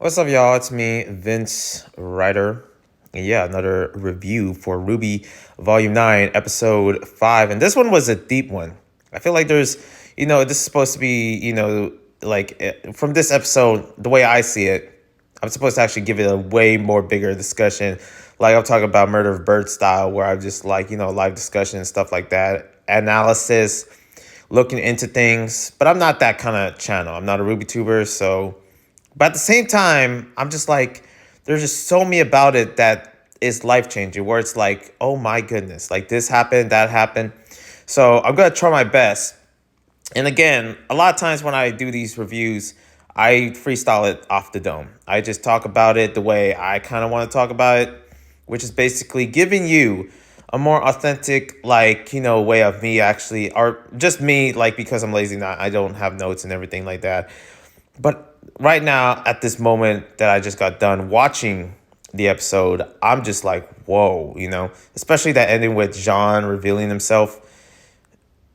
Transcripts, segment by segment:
What's up, y'all? It's me, Vince Ryder. And yeah, another review for Ruby Volume 9, Episode 5. And this one was a deep one. I feel like this is supposed to be, from this episode, the way I see it, I'm supposed to actually give it a way more bigger discussion. Like I'm talking about Murder of Bird style, where I'm just like, live discussion and stuff like that, analysis, looking into things. But I'm not that kind of channel. I'm not a Ruby tuber, so but at the same time, I'm just like, there's just so many about it that is life changing, where it's like, oh my goodness, like this happened, that happened. So I'm gonna try my best. And again, a lot of times when I do these reviews, I freestyle it off the dome. I just talk about it the way I kind of want to talk about it, which is basically giving you a more authentic, way of me actually, or just me, like because I'm lazy, not I don't have notes and everything like that. But right now, at this moment that I just got done watching the episode, I'm just like, whoa, especially that ending with Jean revealing himself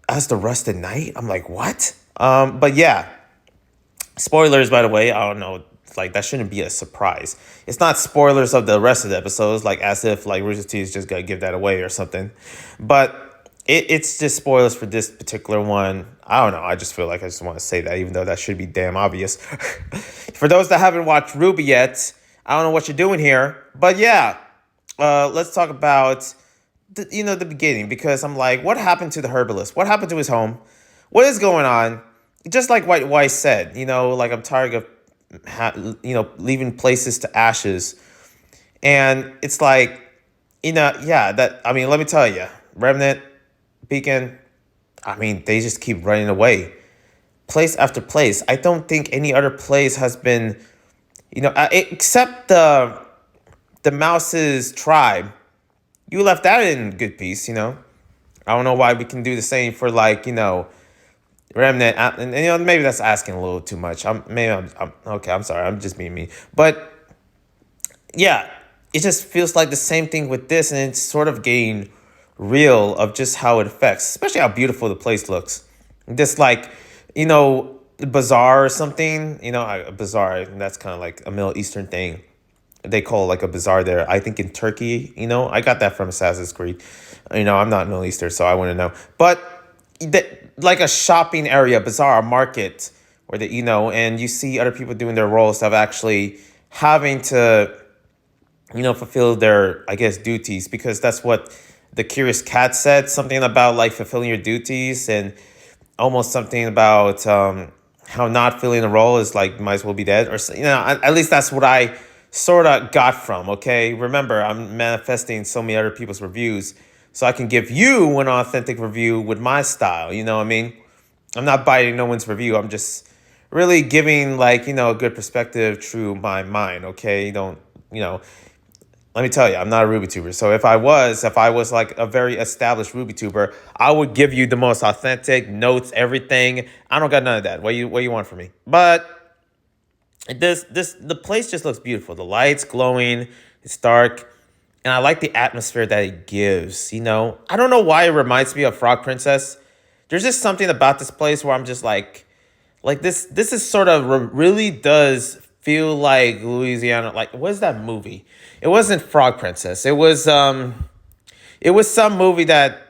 as the Rusted Knight. I'm like, what? But yeah, spoilers, by the way. I don't know. Like, that shouldn't be a surprise. It's not spoilers of the rest of the episodes, like as if like Rooster Teeth is just gonna give that away or something. But it's just spoilers for this particular one. I don't know. I just feel like I just want to say that, even though that should be damn obvious. For those that haven't watched Ruby yet, I don't know what you're doing here. But yeah, let's talk about the beginning, because I'm like, what happened to the herbalist? What happened to his home? What is going on? Just like White Weiss said, like I'm tired of leaving places to ashes. And it's like, yeah, that, I mean, let me tell you, Remnant, Beacon, I mean, they just keep running away. Place after place. I don't think any other place has been, except the Mouse's tribe. You left that in good peace. I don't know why we can do the same for Remnant, and maybe that's asking a little too much. I'm okay. I'm sorry. I'm just being me. But yeah, it just feels like the same thing with this, and it's sort of getting real of just how it affects, especially how beautiful the place looks. Just like, bazaar or something. A bazaar. And that's kind of like a Middle Eastern thing. They call like a bazaar there. I think in Turkey. I got that from Assassin's Creed. I'm not Middle Eastern, so I wouldn't know. But like a shopping area, bazaar, a market, where and you see other people doing their roles of actually having to, fulfill their, I guess, duties, because that's what the Curious Cat said, something about like fulfilling your duties, and almost something about how not filling the role is like might as well be dead, or at least that's what I sort of got from. Okay, remember, I'm manifesting so many other people's reviews, so I can give you an authentic review with my style. You know what I mean? I'm not biting no one's review. I'm just really giving a good perspective through my mind. Okay, don't let me tell you, I'm not a Ruby tuber. So if I was like a very established Ruby tuber, I would give you the most authentic notes, everything. I don't got none of that. What you want from me? But the place just looks beautiful. The lights glowing, it's dark, and I like the atmosphere that it gives. I don't know why it reminds me of Frog Princess. There's just something about this place where I'm just like this. This is sort of really does feel like Louisiana. Like, what's that movie? It wasn't Frog Princess. It was some movie that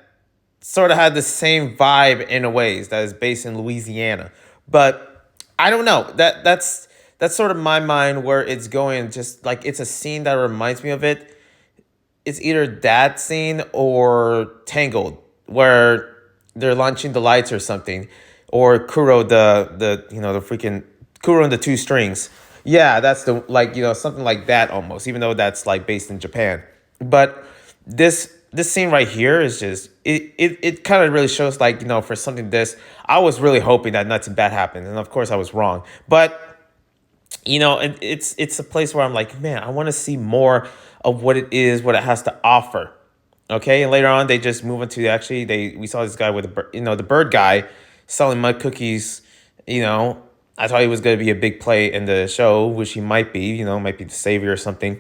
sort of had the same vibe in a ways, that is based in Louisiana. But I don't know. That's sort of my mind where it's going. Just like it's a scene that reminds me of it. It's either that scene or Tangled, where they're launching the lights or something, or Kuro, the freaking Kuro and the two strings. Yeah, that's the something like that almost, even though that's like based in Japan. But this scene right here is just it kind of really shows for something this. I was really hoping that nothing bad happened, and of course I was wrong. But and it's a place where I'm like, man, I want to see more of what it is, what it has to offer. Okay, and later on they just move into, actually we saw this guy with the bird guy selling mud cookies. I thought he was going to be a big play in the show, which he might be. Might be the savior or something.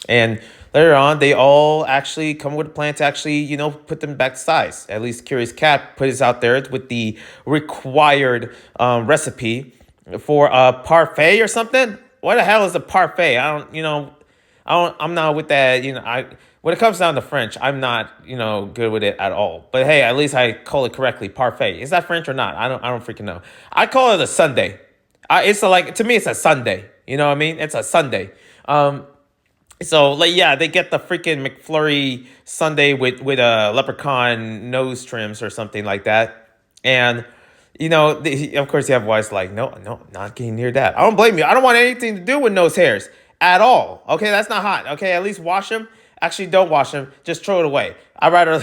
And later on, they all actually come with a plan to actually, put them back to size. At least Curious Cat put it out there with the required recipe for a parfait or something. what the hell is a parfait? I don't, I'm not with that. When it comes down to French, I'm not, good with it at all. But hey, at least I call it correctly, parfait. Is that French or not? I don't freaking know. I call it a sundae. To me, it's a Sunday. You know what I mean? It's a Sunday. So like yeah, they get the freaking McFlurry Sunday with a leprechaun nose trims or something like that, and of course you have wives like no, not getting near that. I don't blame you. I don't want anything to do with nose hairs at all. Okay, that's not hot. Okay, at least wash them. Actually, don't wash them. Just throw it away. I'd rather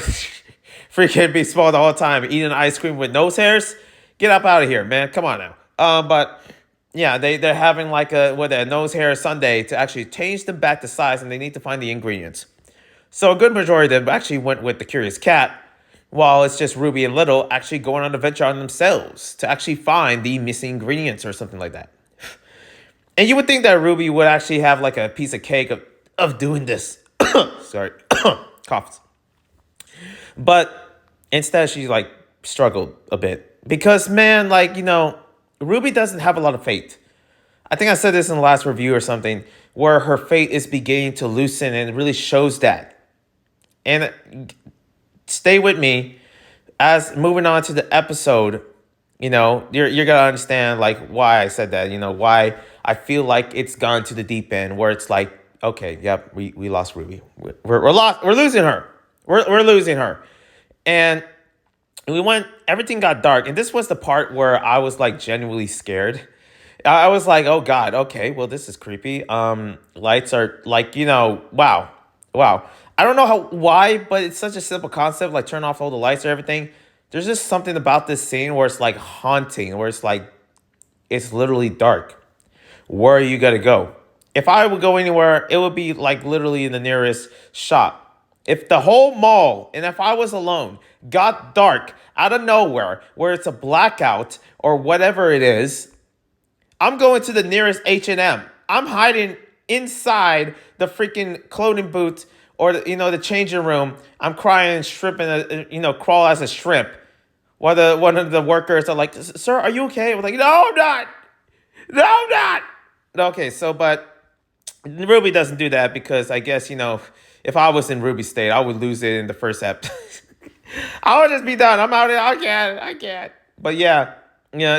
freaking be small the whole time eating ice cream with nose hairs. Get up out of here, man. Come on now. But yeah, they're having like a nose hair sundae to actually change them back to size, and they need to find the ingredients. So a good majority of them actually went with the Curious Cat, while it's just Ruby and Little actually going on a venture on themselves to actually find the missing ingredients or something like that. And you would think that Ruby would actually have like a piece of cake of doing this. Sorry, coughs. But instead, she like struggled a bit because man, Ruby doesn't have a lot of faith. I think I said this in the last review or something, where her fate is beginning to loosen, and it really shows that. And stay with me as moving on to the episode. You're gonna understand like why I said that. Why I feel like it's gone to the deep end, where it's like, okay, yep, we lost Ruby. We're lost. We're losing her. We're losing her, and everything got dark, and this was the part where I was like genuinely scared. I was like, oh God, okay, well, this is creepy. Lights are like, wow. I don't know why, but it's such a simple concept, like turn off all the lights or everything. There's just something about this scene where it's like haunting, where it's like, it's literally dark. Where are you gonna go? If I would go anywhere, it would be like literally in the nearest shop. If the whole mall, and if I was alone, got dark out of nowhere, where it's a blackout or whatever it is, I'm going to the nearest H&M. I'm hiding inside the freaking clothing booth or the changing room. I'm crying and shrimping, crawl as a shrimp. While one of the workers are like, "Sir, are you okay?" I'm like, "No, I'm not. No, I'm not." Okay, but Ruby doesn't do that because I guess if I was in Ruby state, I would lose it in the first ep. I would just be done. I'm out here. I can't. But yeah,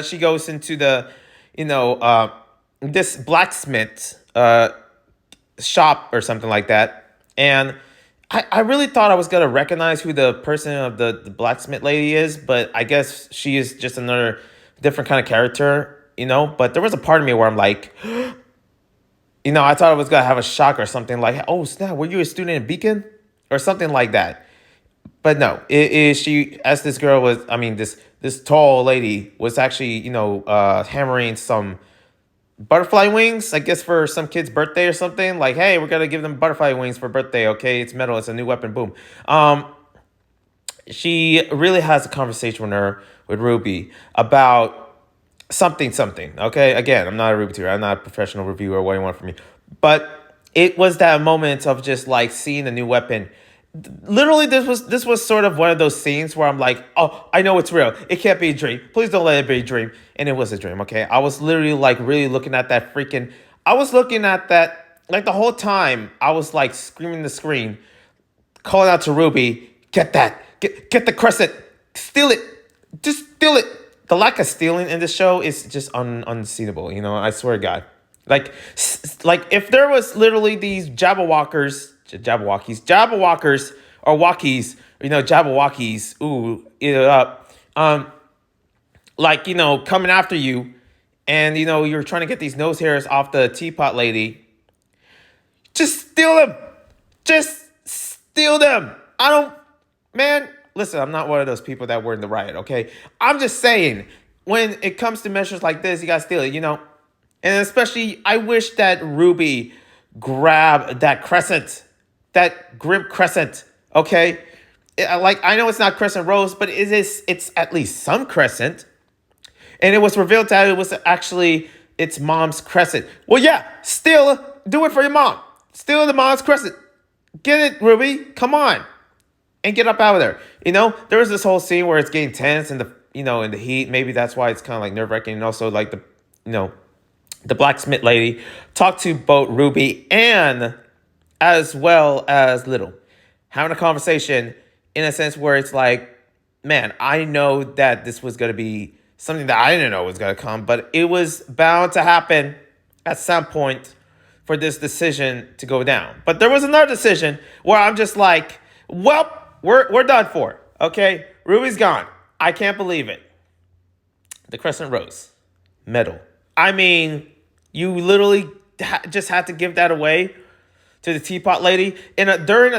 she goes into the this blacksmith shop or something like that. And I really thought I was going to recognize who the person of the blacksmith lady is, but I guess she is just another different kind of character, But there was a part of me where I'm like, I thought I was going to have a shock or something like, oh, snap, were you a student in Beacon? Or something like that. But no, this girl was, this tall lady was actually, hammering some butterfly wings, I guess for some kid's birthday or something. Like, hey, we're going to give them butterfly wings for birthday. Okay, it's metal. It's a new weapon. Boom. She really has a conversation with Ruby about something. Okay, again, I'm not a Ruby tutor. I'm not a professional reviewer. What do you want from me? But it was that moment of just like seeing a new weapon. Literally, this was sort of one of those scenes where I'm like, oh, I know it's real. It can't be a dream. Please don't let it be a dream. And it was a dream, okay? I was literally like really looking at that freaking... I was looking at that, like the whole time, I was like screaming the screen, calling out to Ruby, get that. Get the crescent. Steal it. Just steal it. The lack of stealing in this show is just unseenable, I swear to God. Like if there was literally these Jabberwockers or walkies, Jabberwockies, ooh, eat it up. Coming after you and, you're trying to get these nose hairs off the teapot lady. Just steal them. Just steal them. Listen, I'm not one of those people that were in the riot, okay? I'm just saying, when it comes to measures like this, you gotta steal it, And especially, I wish that Ruby grabbed that crescent. That grim crescent, okay? I know it's not crescent rose, but it's at least some crescent. And it was revealed that it was actually its mom's crescent. Well, yeah, still do it for your mom. Steal the mom's crescent. Get it, Ruby. Come on. And get up out of there. There was this whole scene where it's getting tense in the heat. Maybe that's why it's kind of like nerve-wracking. And also like the blacksmith lady, talked to both Ruby and as well as Little, having a conversation in a sense where it's like, man, I know that this was going to be something that I didn't know was going to come, but it was bound to happen at some point for this decision to go down. But there was another decision where I'm just like, well, we're done for. Okay, Ruby's gone. I can't believe it. The Crescent Rose medal. I mean, you literally just had to give that away to the teapot lady during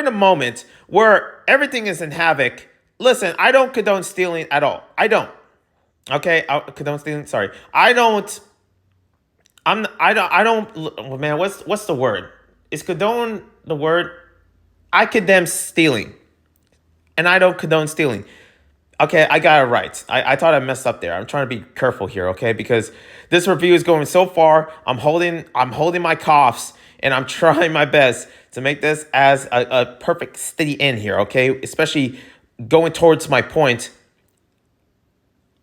a moment where everything is in havoc. Listen, I don't condone stealing at all. I don't. Okay, I condone stealing. Sorry, I don't. I don't. Oh, man, what's the word? Is condone the word? I condemn stealing, and I don't condone stealing. Okay, I got it right. I thought I messed up there. I'm trying to be careful here, okay? Because this review is going so far. I'm holding my coughs, and I'm trying my best to make this as a perfect steady end here, okay? Especially going towards my point.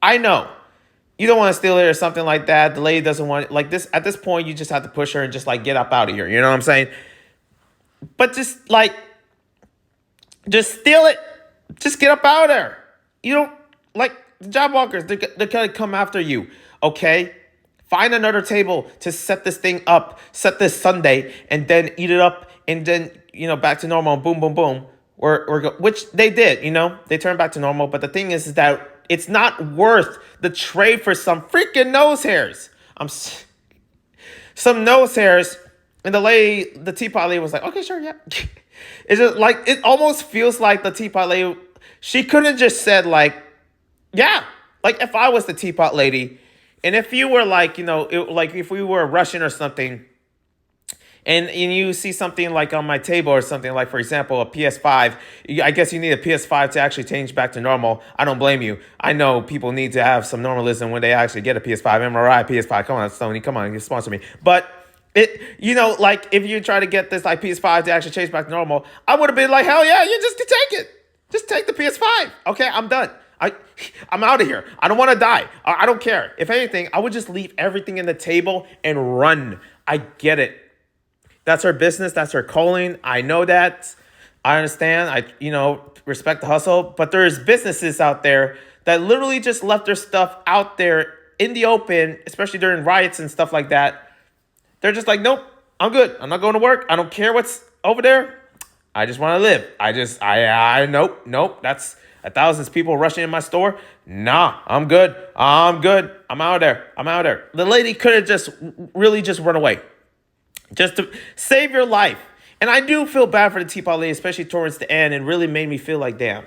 I know you don't want to steal it or something like that. The lady doesn't want it. Like this. At this point, you just have to push her and just like get up out of here. You know what I'm saying? But just steal it. Just get up out of there. You don't like the job walkers. They're gonna come after you. Okay, find another table to set this thing up. Set this Sunday and then eat it up and then back to normal. Boom, boom, boom. Which they did. They turned back to normal. But the thing is that it's not worth the trade for some freaking nose hairs. Some nose hairs. And the teapot lady was like, okay, sure, yeah. It's just like, it almost feels like the teapot lady, she could have just said like, yeah. Like if I was the teapot lady, and if you were like, like if we were Russian or something, and you see something like on my table or something like, for example, a PS5, I guess you need a PS5 to actually change back to normal. I don't blame you. I know people need to have some normalism when they actually get a PS5. MRI, PS5, come on, Sony, come on, you sponsor me. But like if you try to get this like PS5 to actually change back to normal, I would have been like, hell yeah, you just take it. Just take the PS5. Okay, I'm done. I'm out of here. I don't want to die. I don't care. If anything, I would just leave everything in the table and run. I get it. That's her business. That's her calling. I know that. I understand. I respect the hustle. But there's businesses out there that literally just left their stuff out there in the open, especially during riots and stuff like that. They're just like, nope, I'm good. I'm not going to work. I don't care what's over there. I just want to live. Nope. That's 1,000 people rushing in my store. Nah, I'm good. I'm out of there. The lady could have just really just run away. Just to save your life. And I do feel bad for the teapot lady, especially towards the end. It really made me feel like, damn.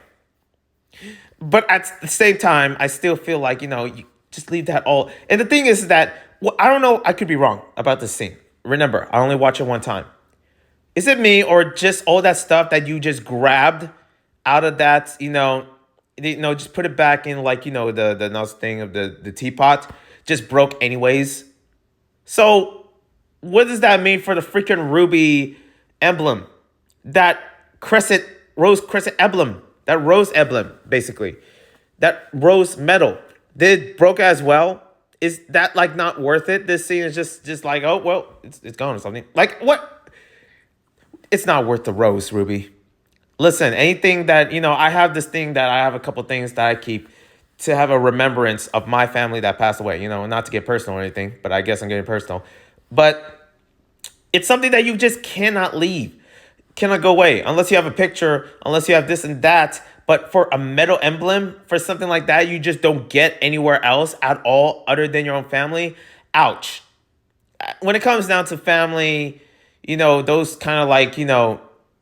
But at the same time, I still feel like, you just leave that all. And the thing is that, I don't know, I could be wrong about this scene. Remember, I only watched it one time. Is it me or just all that stuff that you just grabbed out of that, just put it back in like, the nose thing of the teapot just broke anyways. So what does that mean for the freaking Rwby emblem? That rose crescent emblem. That rose emblem, basically. That rose medal. Did it broke as well? Is that like not worth it? This scene is just like, oh, well, it's gone or something. Like, what? It's not worth the rose, Rwby. Listen, anything that, I have this thing that I have a couple things that I keep to have a remembrance of my family that passed away, not to get personal or anything, but I guess I'm getting personal. But it's something that you just cannot leave, cannot go away unless you have a picture, unless you have this and that. But for a metal emblem, for something like that, you just don't get anywhere else at all other than your own family. Ouch. When it comes down to family, those kind of like,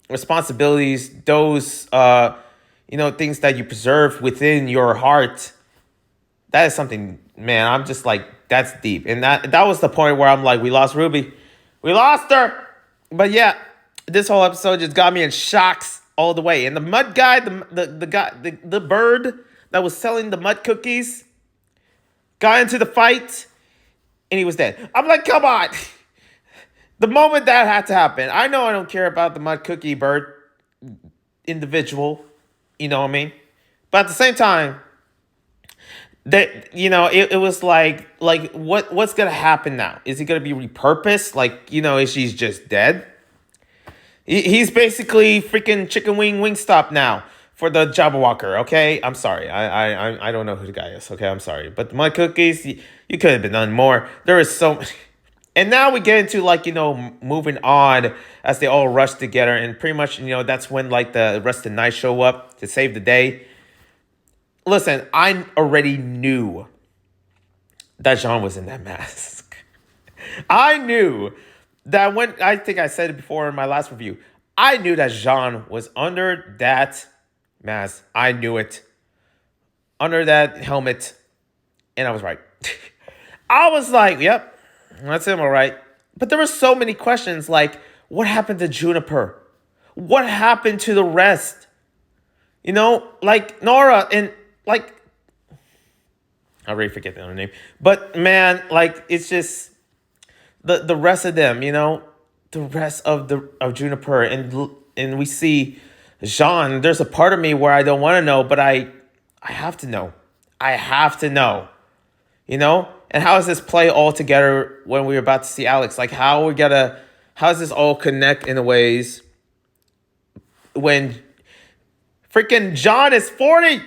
responsibilities, those, things that you preserve within your heart, that is something, man, I'm just like, that's deep. And that was the point where I'm like, we lost Rwby. We lost her. But yeah, this whole episode just got me in shocks all the way. And the mud guy, the guy, the bird that was selling the mud cookies got into the fight and he was dead. I'm like, come on. The moment that had to happen, I know I don't care about the mud cookie bird individual, you know what I mean? But at the same time, that it was like what's gonna happen now? Is he gonna be repurposed? Like, is she's just dead? He's basically freaking chicken wing stop now for the Jabberwocker. Okay, I'm sorry. I don't know who the guy is. Okay, I'm sorry. But my cookies, you could have been done more. There is so, and now we get into moving on as they all rush together, and pretty much that's when like the rest of the night show up to save the day. Listen, I already knew that Jean was in that mask. I knew that when I think I said it before in my last review, I knew that Jean was under that mask. I knew it. Under that helmet. And I was right. I was like, yep, that's him, all right. But there were so many questions like, what happened to Juniper? What happened to the rest? Like Nora and like, I already forget the other name. But man, like it's just the rest of them, the rest of Juniper, and we see Jean. There's a part of me where I don't want to know, but I have to know. I have to know. And how does this play all together when we're about to see Alex? Like how does this all connect in the ways when freaking John is 40?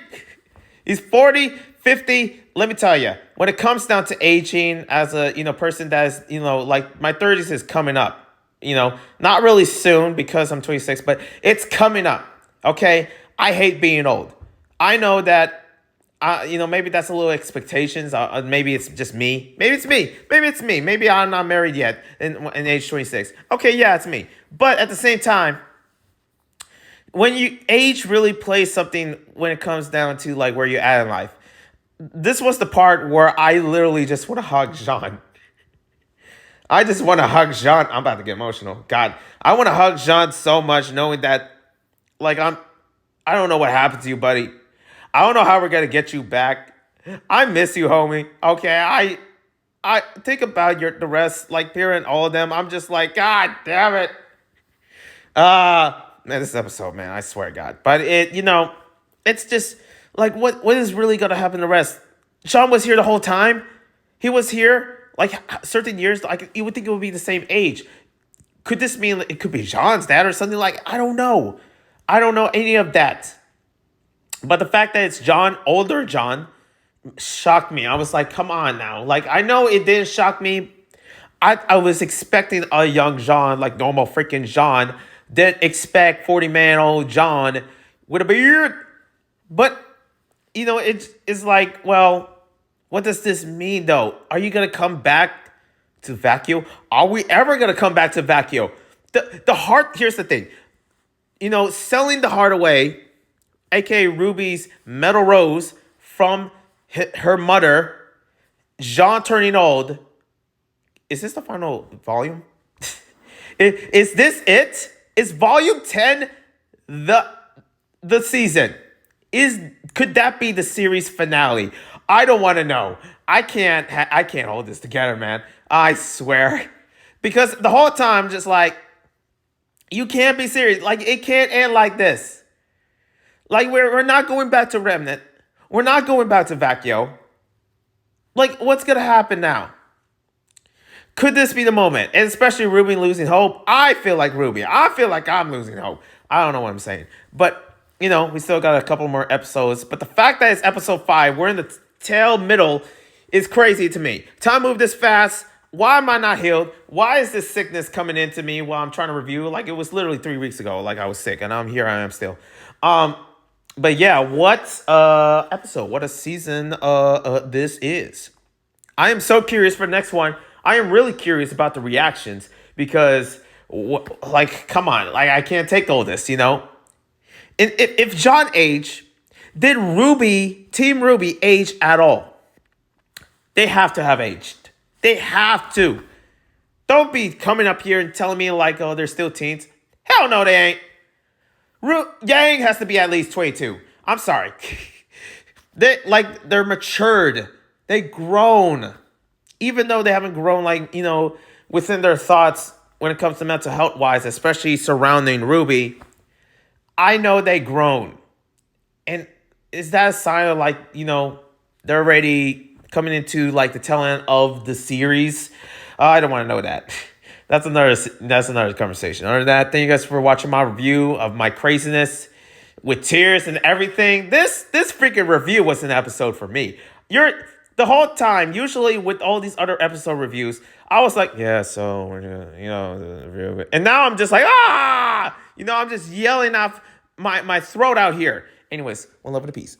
He's 40, 50. Let me tell you, when it comes down to aging as a person that is like my 30s is coming up. Not really soon because I'm 26, but it's coming up. Okay, I hate being old. I know that. Maybe that's a little expectations. Maybe it's just me. Maybe it's me. Maybe it's me. Maybe I'm not married yet in age 26. Okay, yeah, it's me. But at the same time, when age really plays something when it comes down to like where you're at in life. This was the part where I literally just want to hug Jean. I just want to hug Jean. I'm about to get emotional. God, I want to hug Jean so much knowing that like I don't know what happened to you, buddy. I don't know how we're going to get you back. I miss you, homie. Okay, I think about the rest, like hearing all of them. I'm just like, God damn it. Man, this episode, man, I swear to God. But it's just like, what is really going to happen to the rest? Sean was here the whole time. He was here like certain years. Like you would think it would be the same age. Could this mean it could be Jean's dad or something? Like, I don't know. I don't know any of that. But the fact that it's John, older John, shocked me. I was like, come on now. Like, I know it didn't shock me. I was expecting a young John, like normal freaking John. Didn't expect 40-man-old John with a beard. But, it's like, well, what does this mean, though? Are you going to come back to Vacuo? Are we ever going to come back to Vacuo? The heart, here's the thing. Selling the heart away, a.k.a. Ruby's metal rose from her mother, Jean turning old. Is this the final volume? Is this it? Is volume 10 the season? Could that be the series finale? I don't want to know. I can't hold this together, man. I swear. Because the whole time, just like, you can't be serious. Like, it can't end like this. Like, we're not going back to Remnant. We're not going back to Vacuo. Like, what's going to happen now? Could this be the moment? And especially Rwby losing hope. I feel like Rwby. I feel like I'm losing hope. I don't know what I'm saying. But, we still got a couple more episodes. But the fact that it's episode 5, we're in the tail middle, is crazy to me. Time moved this fast. Why am I not healed? Why is this sickness coming into me while I'm trying to review? Like, it was literally 3 weeks ago. Like, I was sick. And I am still. But yeah, what episode, what a season this is. I am so curious for the next one. I am really curious about the reactions because, come on, like I can't take all this, If John aged, did Team Rwby age at all? They have to have aged. They have to. Don't be coming up here and telling me like, oh, they're still teens. Hell no, they ain't. Yang has to be at least 22. I'm sorry. They're matured. They grown. Even though they haven't grown within their thoughts when it comes to mental health wise, especially surrounding Rwby, I know they grown. And is that a sign of they're already coming into like the tail end of the series. I don't want to know that. That's another conversation. Other than that, thank you guys for watching my review of my craziness with tears and everything. This freaking review was an episode for me. You're the whole time. Usually with all these other episode reviews, I was like, yeah, so we're gonna, the review. And now I'm just like, I'm just yelling off my throat out here. Anyways, one love and a peace.